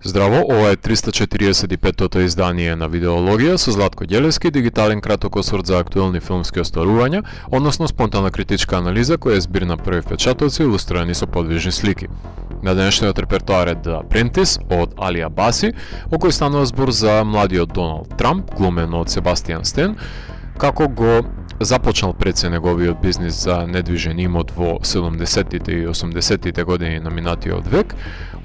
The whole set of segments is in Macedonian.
Здраво, ова е 345-тото издание на Видеологија со Златко Ѓелевски, дигитален краток осврт за актуелни филмски остварувања, односно спонтана критичка анализа која е збир на први впечатоци илустрирани со подвижни слики. На денешниот репертоар е The Apprentice од Алија Баси, во кој станува збор за младиот Доналд Трамп, глумен од Себастијан Стен, како го започнал пред се неговиот бизнис за недвижен имот во 70-тите и 80-тите години на минатиот век,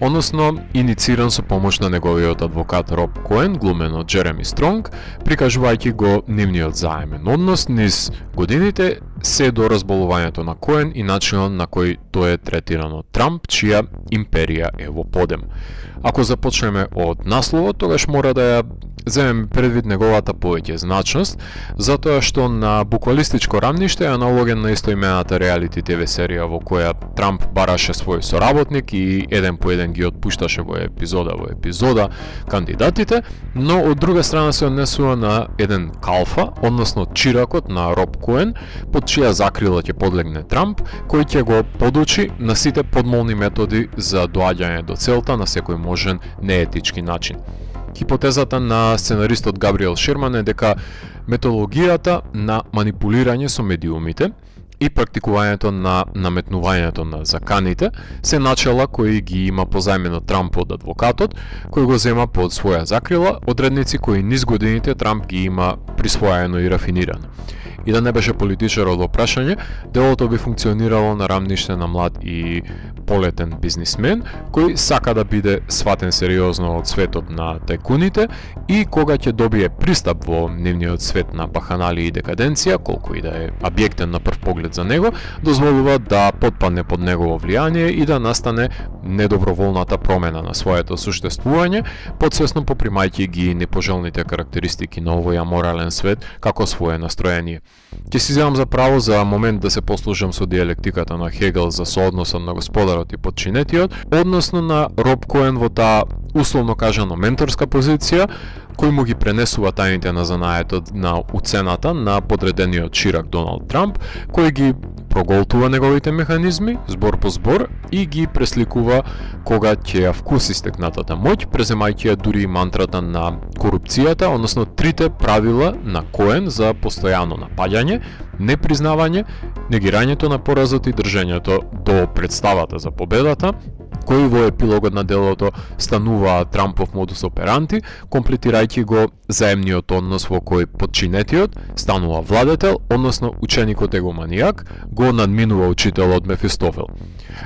односно инициран со помош на неговиот адвокат Роб Коен, глумен од Джереми Стронг, прикажувајќи го нивниот заемен однос низ годините се до разболувањето на Коен и начинот на кој тој е третиран од Трамп, чија империја е во подем. Ако започнеме од насловот, тогаш мора да ја земеме предвид неговата повеќе значност, затоа што на буквалистичко рамниште е аналоген на истоимената реалити ТВ серија во која Трамп бараше свој соработник и еден по еден ги отпушташе во епизода кандидатите, но од друга страна се однесува на еден калфа, односно чиракот на Роб Коен, под чија закрила ќе подлегне Трамп, кој ќе го подучи на сите подмолни методи за доаѓање до целта на секој можен неетички начин. Хипотезата на сценаристот Габриел Шерман е дека методологијата на манипулирање со медиумите и практикувањето на наметнувањето на заканите се начела кои ги има позајмено Трамп од адвокатот, кој го зема под своја закрила, одредници кои низ годините Трамп ги има присвоено и рафинирано. И да не беше политичарот во прашање, делото би функционирало на рамниште на млад и полетен бизнисмен, кој сака да биде сватен сериозно од светот на тајкуните и кога ќе добие пристап во нивниот свет на баханали и декаденција, колку и да е објектен на прв поглед за него, дозволува да потпадне под негово влијание и да настане недоброволната промена на своето суштествување, подсвесно попримајќи ги непожелните карактеристики на овој аморален свет како свое настроение. Ќе си земам за право за момент да се послужам со диалектиката на Хегел за соодносот на господарот и подчинетиот, односно на Роб Коен во таа условно кажано менторска позиција, кој му ги пренесува тајните на занаетот на уцената на подредениот чирак Доналд Трамп, кој ги проголтува неговите механизми, збор по збор, и ги пресликува кога ќе ја вкуси стекнатата моќ, преземајќи ја дури и мантрата на корупцијата, односно трите правила на Коен за постојано напаѓање, непризнавање, негирањето на поразот и држењето до представата за победата, кои во епилогот на делото станува Трампов модус операнти, комплетирајќи го заемниот однос во кој подчинетиот станува владетел, односно ученикот егоманијак, го надминува учителот Мефистофел.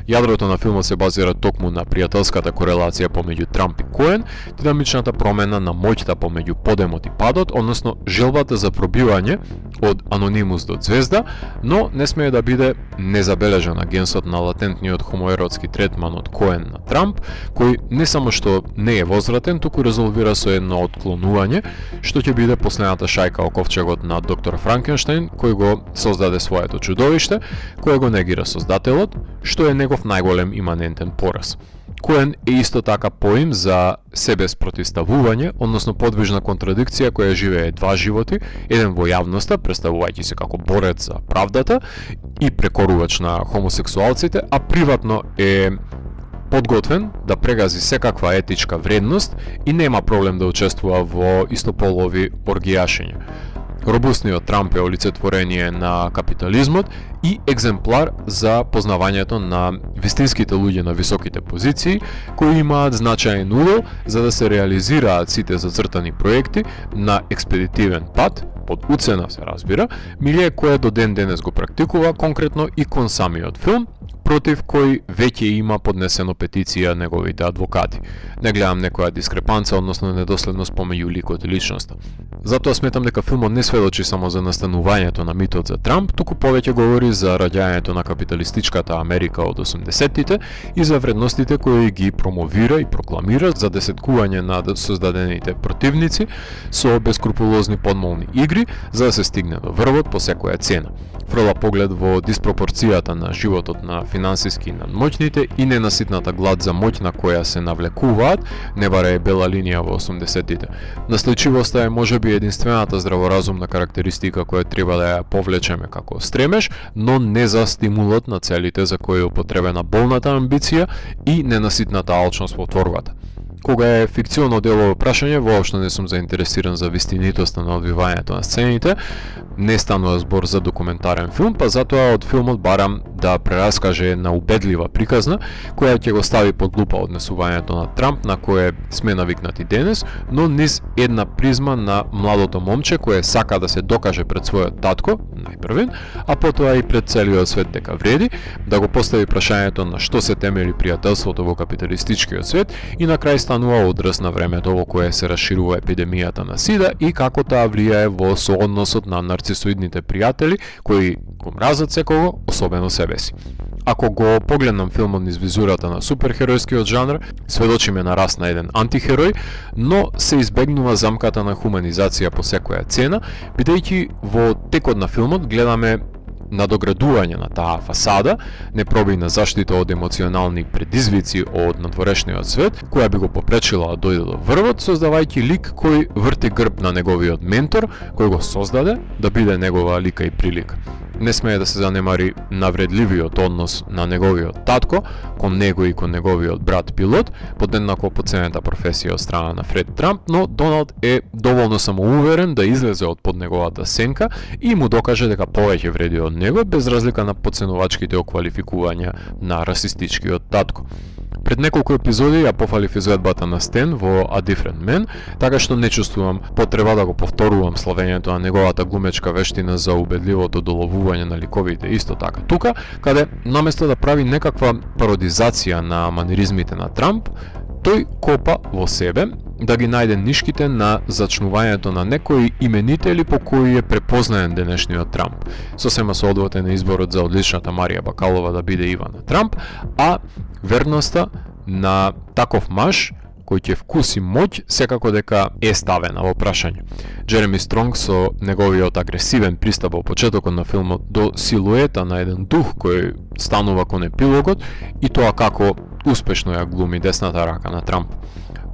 Јадрото на филмот се базира токму на пријателската корелација помеѓу Трамп и Коен, динамичната промена на моќта помеѓу подемот и падот, односно желбата за пробивање од анонимус до звезда, но не смее да биде незабележан агенсот на латентниот хомоеротски третман од Коен на Трамп, кој не само што не е возвратен, туку резолвира со едно отклонување, што ќе биде последната шајка во ковчегот на доктор Франкенштейн, кој го создаде своето чудовиште, кој го негира создателот, што е негов најголем иманентен пораз. Коен е исто така поим за себе спротивставување, односно подвижна контрадикција која живее два животи, еден во јавноста, представувајќи се како борец за правдата и прекорувач на хомосексуалците, а приватно е подготвен да прегази секаква етичка вредност и нема проблем да учествува во истополови оргијашења. Робусниот Трамп е олицетворение на капитализмот и екземплар за познавањето на вистинските луѓе на високите позиции, кои имаат значаен удел за да се реализираат сите зацртани проекти на експедитивен пат, под уцена се разбира, милие кое до ден денес го практикува конкретно и кон самиот филм, против кој веќе има поднесено петиција неговите адвокати. Не гледам некоја дискрепанца, односно недоследност помеѓу ликот и личноста. Затоа сметам дека филмот не сведочи само за настанувањето на митот за Трамп, туку повеќе говори за раѓањето на капиталистичката Америка од 80-тите и за вредностите кои ги промовира и прокламира за десеткување на создадените противници со бескрупулозни подмолни игри за да се стигне до врвот по секоја цена. Фрла поглед во диспропорцијата на животот на финансиски надмоќните и ненаситната глад за моќ на која се навлекуваат, не баре бела линија во 80-тите. Наследчивоста е можеби единствената здраворазумна карактеристика која треба да ја повлечеме како стремеж, но не за стимулот на целите за кои е употребена болната амбиција и ненаситната алчност во творбата. кога е фикционо делово прашање, воопшто не сум заинтересиран за вистинитоста на одвивањето на сцените, не станува збор за документарен филм, па затоа од филмот барам да прераскаже една убедлива приказна, која ќе го стави под лупа однесувањето на Трамп, на кое сме навикнати денес, но низ една призма на младото момче кое сака да се докаже пред својот татко, најпрвен, а потоа и пред целиот свет дека вреди, да го постави прашањето на што се темели пријателството во капиталистичкиот свет и на крај станува одраз на времето во кое се расширува епидемијата на СИДА и како таа влијае во соодносот на нарцисоидните пријатели кои го мразат секого, особено себе си. Ако го погледнам филмот низ визурата на суперхеројскиот жанр, сведочиме на раст на еден антихерој, но се избегнува замката на хуманизација по секоја цена, бидејќи во текот на филмот гледаме надоградување на таа фасада, непробивна заштита од емоционални предизвици од надворешниот свет, која би го попречила да дојде до врвот, создавајќи лик кој врти грб на неговиот ментор, кој го создаде да биде негова лика и прилика. Не смее да се занемари навредливиот однос на неговиот татко кон него и кон неговиот брат пилот, подеднако поценета професија од страна на Фред Трамп, но Доналд е доволно самоуверен да излезе од под неговата сенка и му докаже дека повеќе вреди од него, без разлика на подценувачките оквалификувања на расистичкиот татко. Пред неколку епизоди ја пофалив изvedбата на Стен во A Different Man, така што не чувствувам потреба да го повторувам славењето на неговата глумечка вештина за убедливото доловување на ликовите исто така тука, каде наместо да прави некаква пародизација на маниризмите на Трамп, тој копа во себе да ги најде нишките на зачнувањето на некои именители по кои е препознаен денешниот Трамп. Сосема со одвод е на изборот за одличната Марија Бакалова да биде Ивана Трамп, а верноста на таков маж кој ќе вкуси моќ секако дека е ставена во прашање. Джереми Стронг со неговиот агресивен пристап во почетокот на филмот до силуета на еден дух кој станува кон епилогот и тоа како успешно ја глуми десната рака на Трамп.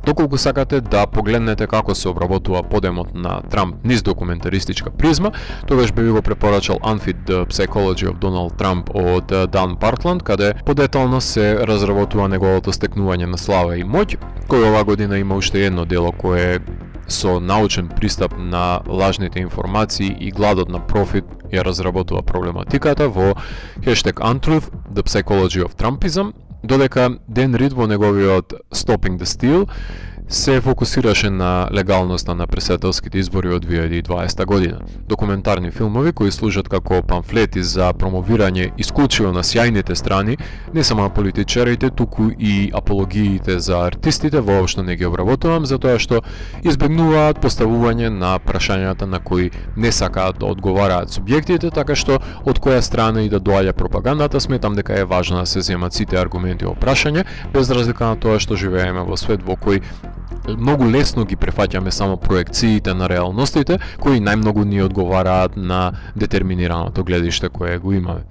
Доколку сакате да погледнете како се обработува подемот на Трамп низ документаристичка призма, тогаш би ви го препорачал Unfit the Psychology of Donald Trump од Дан Партланд, каде подетално се разработува неговото стекнување на слава и моќ, кој ова година има уште едно дело кое со научен пристап на лажните информации и гладот на профит ја разработува проблематиката во #Untruth the Psychology of Trumpism, додека Ден Рид во неговиот Stopping the Steal се фокусираше на легалноста на председателските избори од 2020 година. Документарни филмови кои служат како памфлети за промовирање исклучиво на сјајните страни, не само на политичарите, туку и апологиите за артистите, воопшто не ги обработувам, затоа што избегнуваат поставување на прашањата на кои не сакаат да одговараат субјектите, така што од која страна и да доаѓа пропагандата, сметам дека е важно да се земат сите аргументи во прашање, без разлика на тоа што живееме во свет во кој многу лесно ги префаќаме само проекциите на реалностите, кои најмногу ни одговараат на детерминираното гледиште кое го имаме.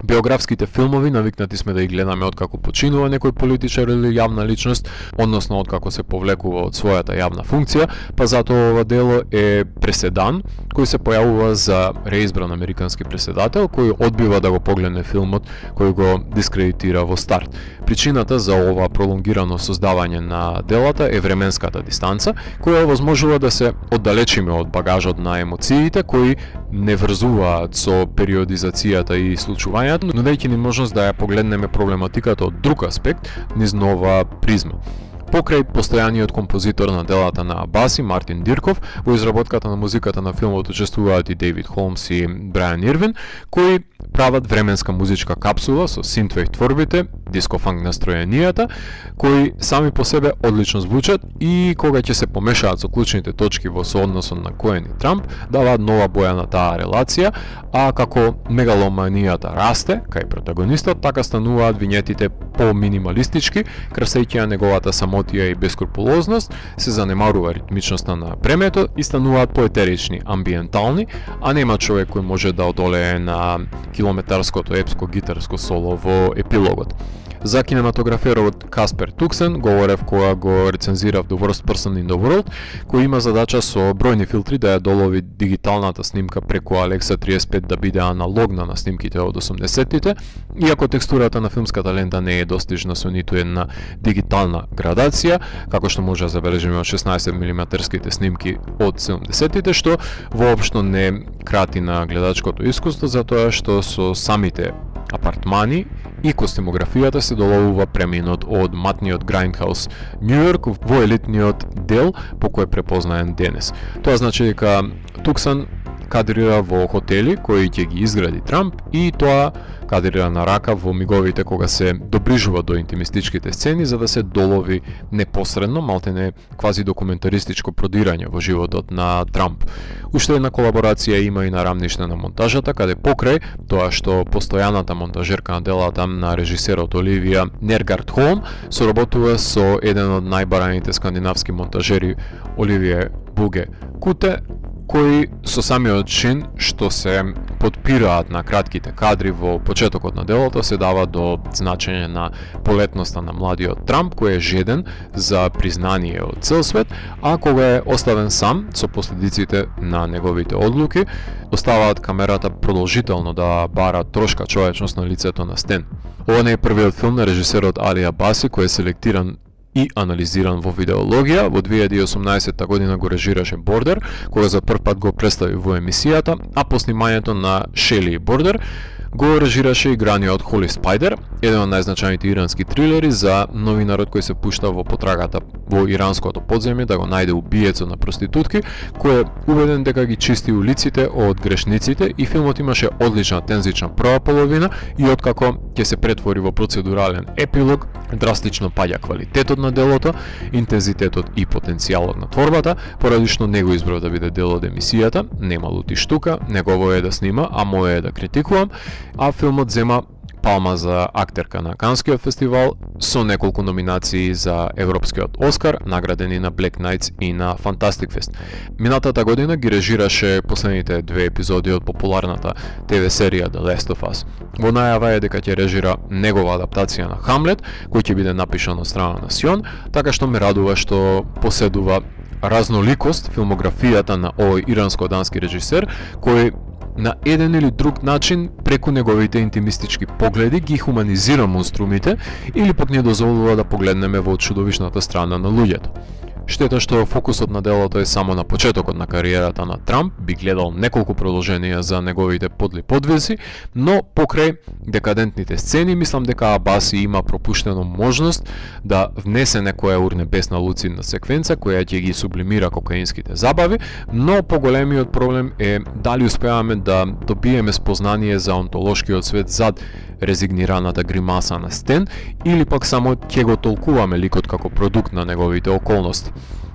Биографските филмови навикнати сме да ги гледаме откако починува некој политичар или јавна личност, односно откако се повлекува од својата јавна функција, па затоа ова дело е преседан кој се појавува за реизбран американски преседател кој одбива да го погледне филмот кој го дискредитира во старт. Причината за ова пролонгирано создавање на делата е временската дистанца, која овозможува да се оддалечиме од багажот на емоциите кои не врзуваат со периодизацијата и случувањата, нудејќи ни можност да ја погледнеме проблематиката од друг аспект низ нова призма. Покрај постојаниот композитор на делата на Абаси, Мартин Дирков, во изработката на музиката на филмот учествуваат и Дейвид Холмс и Брајан Ирвин, кои прават временска музичка капсула со синтвејв творбите, диско-фанк настроенијата, кои сами по себе одлично звучат и кога ќе се помешаат со клучните точки во соодносот на Коен и Трамп, даваат нова боја на таа релација, а како мегаломанијата расте кај протагонистот, така стануваат вињетите по-минималистички, красејќи ја неговата самотија и бескрупулозност, се занемарува ритмичноста на премето и стануваат поетерични, амбиентални, а нема човек кој може да одолее на километарското епско гитарско соло во епилогот. За кинематограферот Каспер Туксен говорев кога го рецензирав The Worst Person in the World, кој има задача со бројни филтри да ја долови дигиталната снимка преку Alexa 35 да биде аналогна на снимките од 80-тите, иако текстурата на филмската лента не е достижна со ниту една дигитална градација, како што може да забележиме од 16 мм снимки од 70-тите, што воопшто не крати на гледачкото искуство, затоа што со самите апартмани и костимографијата се доловува преминот од матниот Grindhouse Нью Йорк во елитниот дел по кој препознаен денес. Тоа значи дека Туксан кадрира во хотели кои ќе ги изгради Трамп и тоа кадрира на рака во миговите кога се доближува до интимистичките сцени за да се долови непосредно, малтене квази документаристичко продирање во животот на Трамп. Уште една колаборација има и на рамниште на монтажата, каде покрај тоа што постојаната монтажерка на делата на режисерот Оливија Нергардхолм соработува со еден од најбараните скандинавски монтажери Оливија Буге Куте, кои со самиот чин што се подпираат на кратките кадри во почетокот на делото се дава до значење на полетноста на младиот Трамп кој е жеден за признание од цел свет, а кога е оставен сам со последиците на неговите одлуки, оставаат камерата продолжително да бара трошка човечност на лицето на Стен. Ова не е првиот филм на режисерот Али Абаси кој е селектиран и анализиран во видеологија. Во 2018 година го режираше Бордер, кога за прв пат го представи во емисијата, а по снимањето на Шели и Бордер го режираше играниот Холи Спајдер, еден од најзначајните ирански трилери за новинарот кој се пушта во потрагата во иранското подземје да го најде убиецот на проститутки, кој е убеден дека ги чисти улиците од грешниците, и филмот имаше одлична тензична прва половина и откако ќе се претвори во процедурален епилог, драстично паѓа квалитетот на делото, интензитетот и потенцијалот на творбата, поради што не го избрав да биде дел од емисијата, нема лути штука, негово е да снима, а моје е да критикувам, а филмот зема палма за актерка на Канскиот фестивал со неколку номинации за Европскиот Оскар, наградени на Black Nights и на Fantastic Fest. Минатата година ги режираше последните две епизоди од популарната ТВ серија The Last of Us. Во најава е дека ќе режира негова адаптација на Хамлет, кој ќе биде напишан од страна на Сион, така што ме радува што поседува разноликост филмографијата на овој иранско-дански режисер, кој на еден или друг начин преку неговите интимистички погледи ги хуманизира монструмите или пак не дозволува да погледнеме во чудовишната страна на луѓето. Штета што фокусот на делото е само на почетокот на кариерата на Трамп, би гледал неколку продолженија за неговите подли подвизи, но покрај декадентните сцени мислам дека Абаси има пропуштено можност да внесе некоја урнебесна луцидна секвенца која ќе ги сублимира кокаинските забави, но поголемиот проблем е дали успеаваме да добиеме спознание за онтолошкиот свет зад резигнираната гримаса на Стен, или пак само ќе го толкуваме ликот како продукт на неговите околности.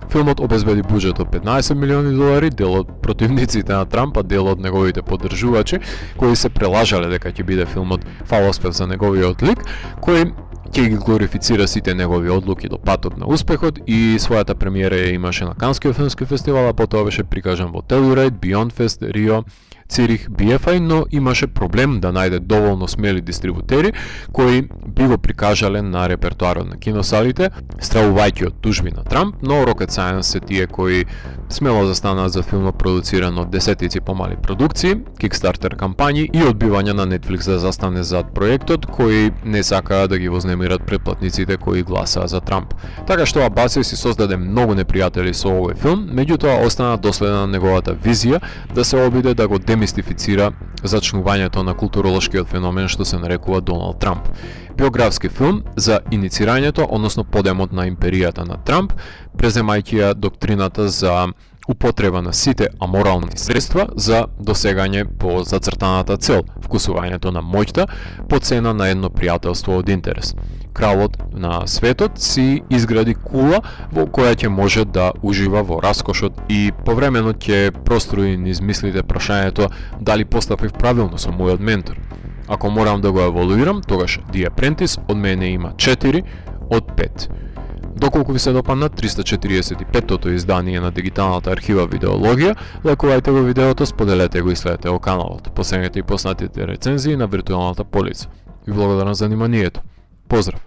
Филмот обезбеди буџет од 15 милиони долари, дел од противниците на Трампа, дел од неговите поддржувачи, кои се прелажале дека ќе биде филмот фалоспев за неговиот лик, кој ќе ги глорифицира сите негови одлуки до патот на успехот, и својата премиера ја имаше на Канскиот филмски фестивал, а потоа беше прикажан во Телурайт, Beyond Fest, Рио, Цирих, BFI, но имаше проблем да најде доволно смели дистрибутери кои би го прикажале на репертуарот на киносалите, стравувајќи од тужби на Трамп, но Rocket Science се тие кои смело застанаат за филмот продуциран од десетици помали продукции, Kickstarter кампањи и одбивање на Netflix да застане зад проектот, кои не сакаат да ги вознемират претплатниците кои гласаа за Трамп. Така што Абаси си создаде многу непријатели со овој филм, меѓутоа остана доследна на неговата визија да се обиде да го демистифицира зачнувањето на културолошкиот феномен што се нарекува Доналд Трамп. Биографски филм за иницирањето, односно подемот на империјата на Трамп, преземајќи ја доктрината за употреба на сите аморални средства за досегање по зацртаната цел, вкусувањето на моќта по цена на едно пријателство од интерес. Кралот на светот си изгради кула во која ќе може да ужива во раскошот и повремено ќе прострои низ мислите прашањето дали постапив правилно со мојот ментор. Ако морам да го еволуирам, тогаш The Apprentice од мене има 4 од 5. Доколку ви се допадна 345-тото издание на дигиталната архива Видеологија, лајкувајте го видеото, споделете го и следете го каналот. Посегнете и поснатите рецензии на виртуелната полица. Ви благодарам за вниманието. Pozdrav!